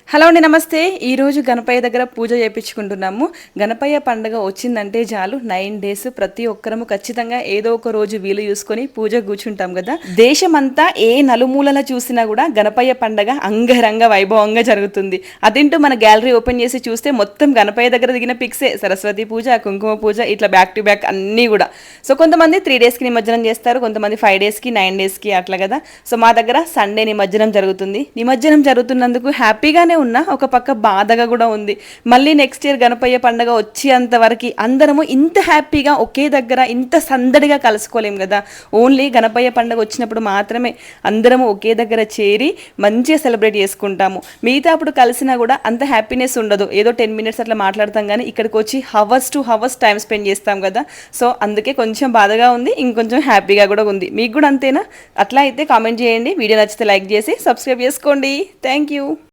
Hello అండి, నమస్తే. ఈరోజు గణపయ్య దగ్గర పూజ చేయించుకుంటున్నాము. గణపయ్య పండుగ వచ్చిందంటే చాలు 9 డేస్ ప్రతి ఒక్కరము ఖచ్చితంగా ఏదో ఒక రోజు వీలు చూసుకొని పూజ కూర్చుంటాం కదా. దేశమంతా ఏ నలుమూలల చూసినా కూడా గణపయ్య పండుగ అంగరంగ వైభవంగా జరుగుతుంది. అదేంటో మన గ్యాలరీ ఓపెన్ చేసి చూస్తే మొత్తం గణపయ్య దగ్గర దిగిన పిక్సే. సరస్వతి పూజ, కుంకుమ పూజ, ఇట్లా బ్యాక్ టు బ్యాక్ అన్నీ కూడా. సో కొంతమంది 3 డేస్కి నిమజ్జనం చేస్తారు, కొంతమంది 5 డేస్కి 9 డేస్కి అట్లా కదా. సో మా దగ్గర సండే నిమజ్జనం జరుగుతుంది. నిమజ్జనం జరుగుతున్నందుకు హ్యాపీగానే ఉన్నా, ఒక పక్క బాధగా కూడా ఉంది. మళ్ళీ నెక్స్ట్ ఇయర్ గణపయ్య పండుగ వచ్చేంత వరకు అందరము ఇంత హ్యాపీగా ఒకే దగ్గర ఇంత సందడిగా కలుసుకోలేం కదా. ఓన్లీ గణపయ్య పండుగ వచ్చినప్పుడు మాత్రమే అందరము ఒకే దగ్గర చేరి మంచిగా సెలబ్రేట్ చేసుకుంటాము. మిగతా అప్పుడు కలిసినా కూడా అంత హ్యాపీనెస్ ఉండదు. ఏదో 10 మినిట్స్ అట్లా మాట్లాడతాం కానీ ఇక్కడికి వచ్చి hours to hours time spend చేస్తాం కదా. సో అందుకే కొంచెం బాధగా ఉంది, ఇంకొంచెం హ్యాపీగా కూడా ఉంది. మీకు కూడా అంతేనా? అట్లా అయితే కామెంట్ చేయండి. వీడియో నచ్చితే లైక్ చేసి సబ్స్క్రైబ్ చేసుకోండి. Thank you.